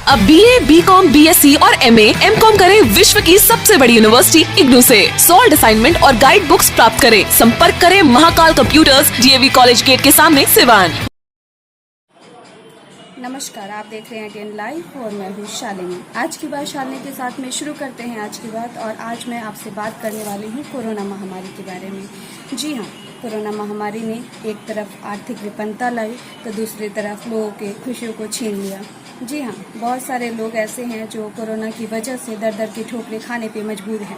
अब BA, BCom, BSc और MA, MCom करें विश्व की सबसे बड़ी यूनिवर्सिटी इग्नू से। सॉल्ड असाइनमेंट और गाइड बुक्स प्राप्त करें। संपर्क करें Mahakal computers, DAV college gate के सामने, सिवान। नमस्कार, आप देख रहे हैं TN लाइव और मैं हूँ शालिनी। आज की बात शालिनी के साथ में शुरू करते हैं आज की बात। और आज मैं आपसे बात करने वाली हूँ कोरोना महामारी के बारे में। जी हाँ, कोरोना महामारी ने एक तरफ आर्थिक विपन्नता लाई तो दूसरी तरफ लोगों के खुशियों को छीन लिया। जी हाँ, बहुत सारे लोग ऐसे हैं जो कोरोना की वजह से दर दर की ठोकरें खाने पे मजबूर हैं।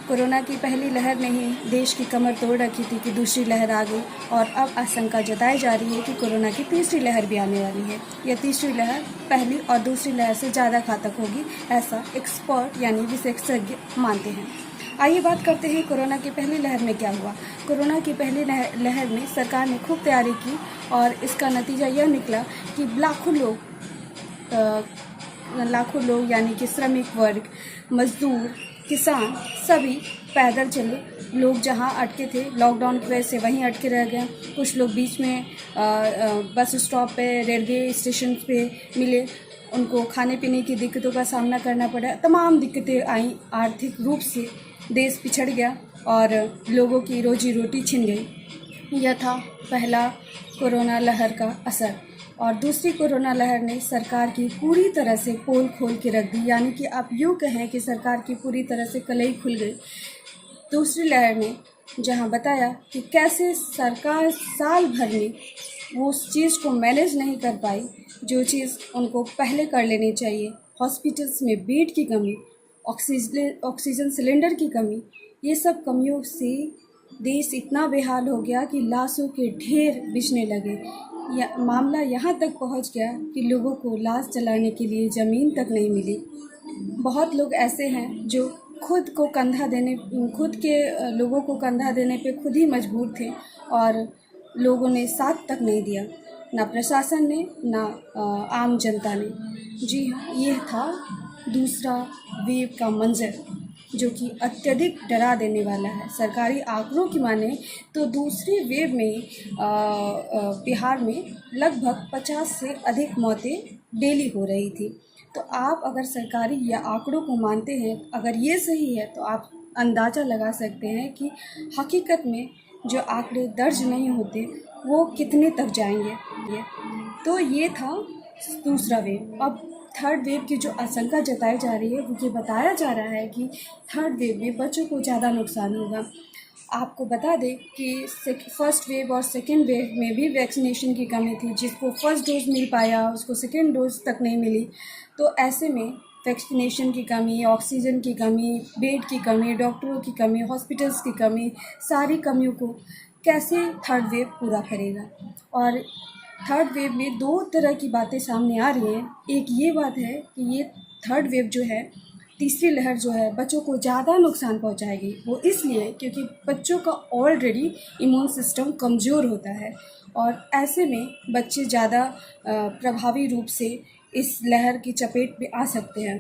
कोरोना की पहली लहर ने ही देश की कमर तोड़ रखी थी कि दूसरी लहर आ गई और अब आशंका जताई जा रही है कि कोरोना की तीसरी लहर भी आने वाली है। यह तीसरी लहर पहली और दूसरी लहर से ज़्यादा घातक होगी, ऐसा एक्सपर्ट यानी विशेषज्ञ मानते हैं। आइए बात करते हैं कोरोना की पहली लहर में क्या हुआ। कोरोना की पहली लहर में सरकार ने खूब तैयारी की और इसका नतीजा यह निकला कि लाखों लोग यानी कि श्रमिक वर्ग, मजदूर, किसान सभी पैदल चले। लोग जहां अटके थे लॉकडाउन की वजह से वहीं अटके रह गए। कुछ लोग बीच में बस स्टॉप पे, रेलवे स्टेशन पे मिले, उनको खाने पीने की दिक्कतों का सामना करना पड़ा। तमाम दिक्कतें आई, आर्थिक रूप से देश पिछड़ गया और लोगों की रोजी रोटी छिन गई। यह था पहला कोरोना लहर का असर। और दूसरी कोरोना लहर ने सरकार की पूरी तरह से पोल खोल के रख दी, यानी कि आप यूँ कहें कि सरकार की पूरी तरह से कलई खुल गई। दूसरी लहर ने जहां बताया कि कैसे सरकार साल भर में वो उस चीज़ को मैनेज नहीं कर पाई जो चीज़ उनको पहले कर लेनी चाहिए। हॉस्पिटल्स में बेड की कमी, ऑक्सीजन सिलेंडर की कमी, ये सब कमियों से देश इतना बेहाल हो गया कि लाशों के ढेर बिछने लगे। मामला यहाँ तक पहुँच गया कि लोगों को लाश जलाने के लिए ज़मीन तक नहीं मिली। बहुत लोग ऐसे हैं जो खुद के लोगों को कंधा देने पे खुद ही मजबूर थे और लोगों ने साथ तक नहीं दिया, ना प्रशासन ने, ना आम जनता ने। जी हाँ, ये था दूसरा वेव का मंजर जो कि अत्यधिक डरा देने वाला है। सरकारी आंकड़ों की माने तो दूसरी वेव में बिहार में लगभग 50 से अधिक मौतें डेली हो रही थी। तो आप अगर सरकारी या आंकड़ों को मानते हैं, अगर ये सही है तो आप अंदाज़ा लगा सकते हैं कि हकीकत में जो आंकड़े दर्ज नहीं होते वो कितने तक जाएंगे। तो ये था दूसरा वेव। अब थर्ड वेव की जो आशंका जताई जा रही है वो ये बताया जा रहा है कि थर्ड वेव में बच्चों को ज़्यादा नुकसान होगा। आपको बता दें कि फर्स्ट वेव और सेकेंड वेव में भी वैक्सीनेशन की कमी थी। जिसको फर्स्ट डोज मिल पाया उसको सेकेंड डोज तक नहीं मिली। तो ऐसे में वैक्सीनेशन की कमी, ऑक्सीजन की कमी, बेड की कमी, डॉक्टरों की कमी, हॉस्पिटल्स की कमी, सारी कमियों को कैसे थर्ड वेव पूरा करेगा। और थर्ड वेव में दो तरह की बातें सामने आ रही हैं। एक ये बात है कि ये थर्ड वेव जो है, तीसरी लहर जो है, बच्चों को ज़्यादा नुकसान पहुंचाएगी। वो इसलिए क्योंकि बच्चों का ऑलरेडी इम्यून सिस्टम कमज़ोर होता है और ऐसे में बच्चे ज़्यादा प्रभावी रूप से इस लहर की चपेट में आ सकते हैं।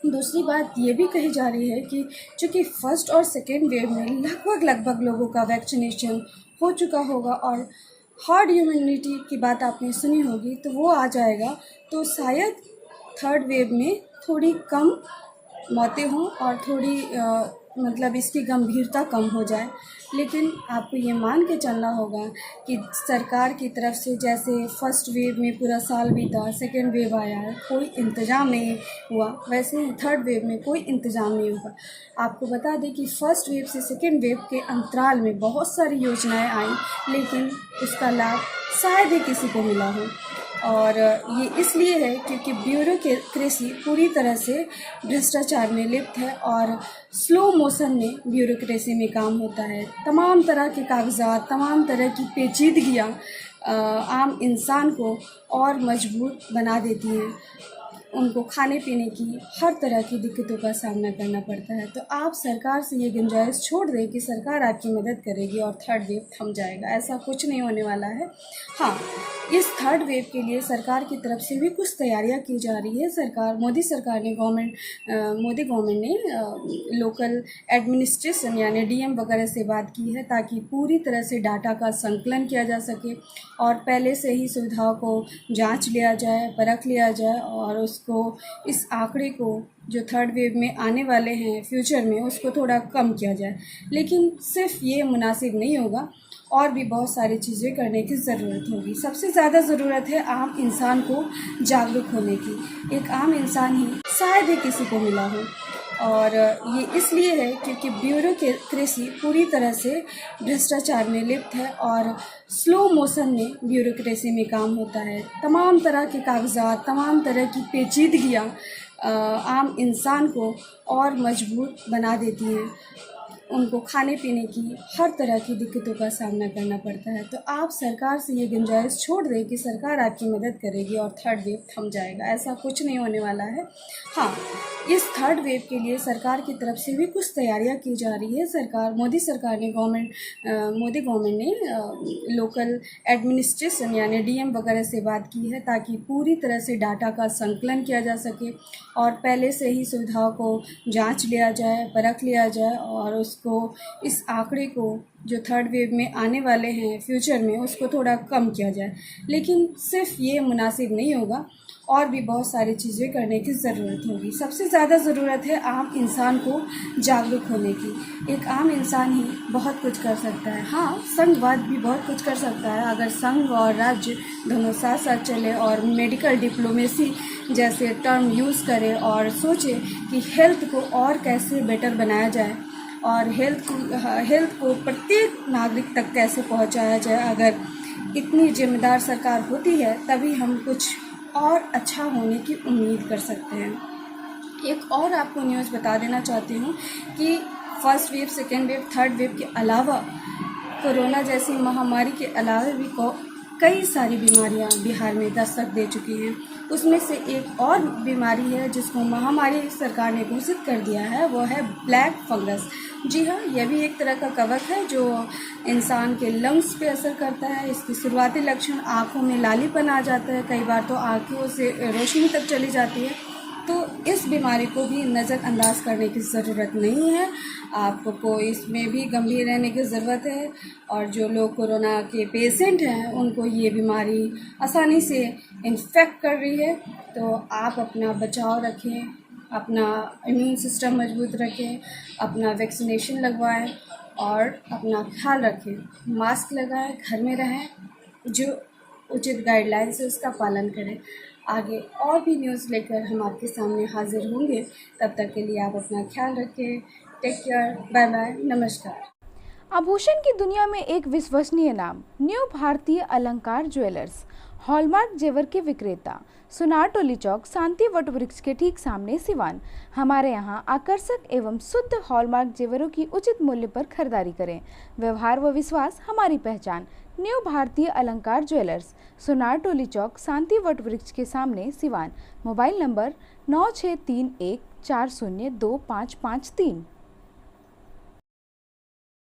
दूसरी बात ये भी कही जा रही है कि चूँकि फर्स्ट और सेकेंड वेव में लगभग लोगों का वैक्सीनेशन हो चुका होगा और हर्ड इम्यूनिटी की बात आपने सुनी होगी, तो वो आ जाएगा, तो शायद थर्ड वेव में थोड़ी कम मौतें हों और थोड़ी मतलब इसकी गंभीरता कम हो जाए। लेकिन आपको ये मान के चलना होगा कि सरकार की तरफ से जैसे फर्स्ट वेव में पूरा साल बीता, सेकेंड वेव आया है, कोई इंतज़ाम नहीं हुआ, वैसे ही थर्ड वेव में कोई इंतज़ाम नहीं होगा। आपको बता दें कि फर्स्ट वेव से सेकेंड वेव के अंतराल में बहुत सारी योजनाएं आई, लेकिन उसका लाभ शायद ही किसी को मिला हो। और ये इसलिए है क्योंकि ब्यूरोक्रेसी पूरी तरह से भ्रष्टाचार में लिप्त है और स्लो मोशन में ब्यूरोक्रेसी में काम होता है। तमाम तरह के कागजात, तमाम तरह की पेचीदगियाँ आम इंसान को और मजबूर बना देती हैं। उनको खाने पीने की हर तरह की दिक्कतों का सामना करना पड़ता है। तो आप सरकार से ये गुंजाइश छोड़ दें कि सरकार आपकी मदद करेगी और थर्ड वेव थम जाएगा। ऐसा कुछ नहीं होने वाला है। हाँ, इस थर्ड वेव के लिए सरकार की तरफ से भी कुछ तैयारियां की जा रही है। मोदी सरकार ने मोदी गवर्नमेंट ने लोकल एडमिनिस्ट्रेशन यानी डीएम वगैरह से बात की है ताकि पूरी तरह से डाटा का संकलन किया जा सके और पहले से ही सुविधाओं को जांच लिया जाए, परख लिया जाए और उसको इस आंकड़े को जो थर्ड वेव में आने वाले हैं फ्यूचर में उसको थोड़ा कम किया जाए। लेकिन सिर्फ ये मुनासिब नहीं होगा, और भी बहुत सारी चीज़ें करने की ज़रूरत होगी। सबसे ज़्यादा ज़रूरत है आम इंसान को जागरूक होने की। एक आम इंसान ही शायद ही किसी को मिला हो, और ये इसलिए है क्योंकि ब्यूरोक्रेसी पूरी तरह से भ्रष्टाचार में लिप्त है और स्लो मोशन में ब्यूरोक्रेसी में काम होता है। तमाम तरह के कागजात, तमाम तरह की पेचीदगियाँ आम इंसान को और मजबूर बना देती हैं। उनको खाने पीने की हर तरह की दिक्कतों का सामना करना पड़ता है। तो आप सरकार से ये गुंजाइश छोड़ दें कि सरकार आपकी मदद करेगी और थर्ड वेव थम जाएगा। ऐसा कुछ नहीं होने वाला है। हाँ, इस थर्ड वेव के लिए सरकार की तरफ से भी कुछ तैयारियां की जा रही है। मोदी गवर्नमेंट ने लोकल एडमिनिस्ट्रेशन यानी डीएम वगैरह से बात की है ताकि पूरी तरह से डाटा का संकलन किया जा सके और पहले से ही सुविधाओं को जांच लिया जाए, परख लिया जाए और उसको इस आंकड़े को जो थर्ड वेव में आने वाले हैं फ्यूचर में उसको थोड़ा कम किया जाए। लेकिन सिर्फ ये मुनासिब नहीं होगा, और भी बहुत सारी चीज़ें करने की ज़रूरत होगी। सबसे ज़्यादा ज़रूरत है आम इंसान को जागरूक होने की। एक आम इंसान ही बहुत कुछ कर सकता है। हाँ, संघवाद भी बहुत कुछ कर सकता है अगर संघ और राज्य दोनों साथ साथ चले और मेडिकल डिप्लोमेसी जैसे टर्म यूज़ करे और सोचे कि हेल्थ को और कैसे बेटर बनाया जाए और हेल्थ को प्रत्येक नागरिक तक कैसे पहुंचाया जाए। अगर इतनी जिम्मेदार सरकार होती है तभी हम कुछ और अच्छा होने की उम्मीद कर सकते हैं। एक और आपको न्यूज़ बता देना चाहती हूँ कि first wave, second wave, third wave के अलावा कोरोना जैसी महामारी के अलावा भी कई सारी बीमारियां बिहार में दस्तक दे चुकी हैं। उसमें से एक और बीमारी है जिसको महामारी सरकार ने घोषित कर दिया है, वो है ब्लैक फंगस। जी हाँ, यह भी एक तरह का कवक है जो इंसान के लंग्स पे असर करता है। इसकी शुरुआती लक्षण आँखों में लालीपन आ जाता है, कई बार तो आँखों से रोशनी तक चली जाती है। तो इस बीमारी को भी नज़रअंदाज करने की ज़रूरत नहीं है, आपको इसमें भी गंभीर रहने की ज़रूरत है। और जो लोग कोरोना के पेशेंट हैं उनको ये बीमारी आसानी से इन्फेक्ट कर रही है, तो आप अपना बचाव रखें, अपना इम्यून सिस्टम मजबूत रखें, अपना वैक्सीनेशन लगवाएं और अपना ख्याल रखें। मास्क लगाएं, घर में रहें, जो उचित गाइडलाइंस है उसका पालन करें। आगे और भी न्यूज़ लेकर हम आपके सामने हाजिर होंगे। तब तक के लिए आप अपना ख्याल रखें। टेक केयर, बाय बाय, नमस्कार। आभूषण की दुनिया में एक विश्वसनीय नाम, न्यू भारतीय अलंकार ज्वेलर्स, हॉलमार्क जेवर के विक्रेता, सुनार टोली चौक, शांति वट वृक्ष के ठीक सामने सिवान। हमारे यहाँ आकर्षक एवं शुद्ध हॉलमार्क जेवरों की उचित मूल्य पर खरीदारी करें। व्यवहार व विश्वास हमारी पहचान। न्यू भारतीय अलंकार ज्वेलर्स, सुनार टोली चौक, शांति वट वृक्ष के सामने सिवान। Mobile number 9631402553।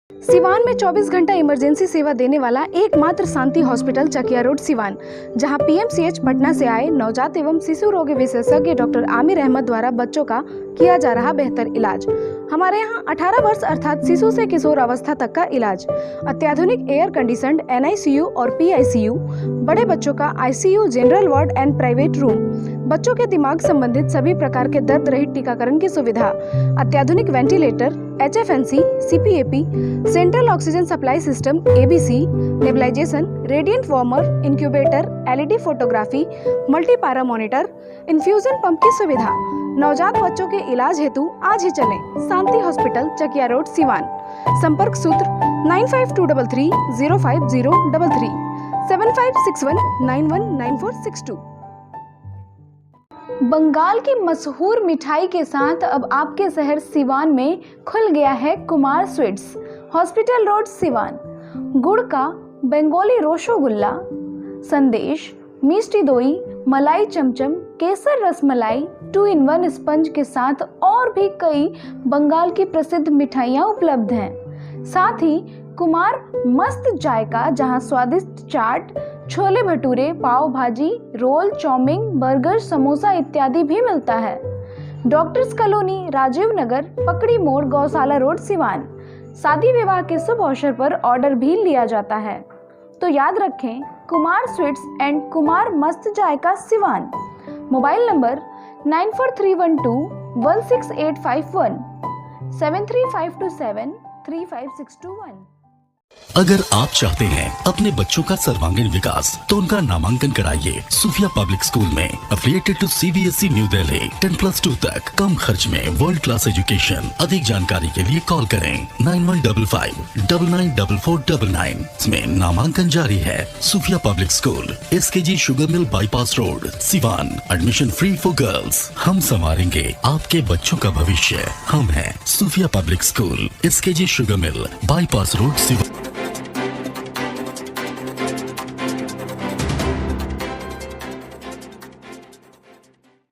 सिवान में 24 घंटा इमरजेंसी सेवा देने वाला एकमात्र शांति हॉस्पिटल चकिया रोड सिवान, जहां पीएमसीएच पटना से आए नवजात एवं शिशु रोग विशेषज्ञ डॉक्टर आमिर अहमद द्वारा बच्चों का किया जा रहा बेहतर इलाज। हमारे यहाँ 18 वर्ष अर्थात शिशु से किशोर अवस्था तक का इलाज, अत्याधुनिक एयर कंडीशनड NICU और PICU, बड़े बच्चों का ICU, general ward and private room, बच्चों के दिमाग संबंधित सभी प्रकार के दर्द रहित टीकाकरण की सुविधा, अत्याधुनिक ventilator, HFNC, CPAP, central oxygen supply system ABC, nebulisation, radiant warmer, incubator, LED photography, multi para monitor, infusion pump की सुविधा। नवजात बच्चों के इलाज हेतु आज ही चलें शांति हॉस्पिटल चकिया रोड सिवान। संपर्क सूत्र 9523305033, 7561919462। बंगाल की मशहूर मिठाई के साथ अब आपके शहर सिवान में खुल गया है Kumar sweets, hospital road Siwan. गुड़ का बंगाली रसगुल्ला, संदेश, मिष्टी दोई, मलाई चमचम, केसर रसमलाई, 2-in-1 स्पंज के साथ और भी कई बंगाल की प्रसिद्ध मिठाइयाँ उपलब्ध हैं। साथ ही कुमार मस्त जायका, जहां स्वादिष्ट चाट, छोले भटूरे, पाव भाजी, रोल, चाउमीन, बर्गर, समोसा इत्यादि भी मिलता है। डॉक्टर्स कॉलोनी, राजीव नगर, पकड़ी मोड़, गौशाला रोड, सिवान। शादी विवाह के शुभ अवसर पर ऑर्डर भी लिया जाता है। तो याद रखें, कुमार स्वीट्स एंड कुमार मस्त जायका, सिवान। Mobile number 9431216851 7352735621। अगर आप चाहते हैं अपने बच्चों का सर्वांगीण विकास तो उनका नामांकन कराइए सूफिया पब्लिक स्कूल में, affiliated to CBSE new Delhi. 10+2 तक कम खर्च में वर्ल्ड क्लास एजुकेशन। अधिक जानकारी के लिए कॉल करें 9155994499। इसमें नामांकन जारी है। Sufia public school, SKG sugar mill bypass road, Siwan. Admission free for girls. हम संवारेंगे आपके बच्चों का भविष्य। हम हैं Sufia public school, SKG sugar mill bypass road, Siwan.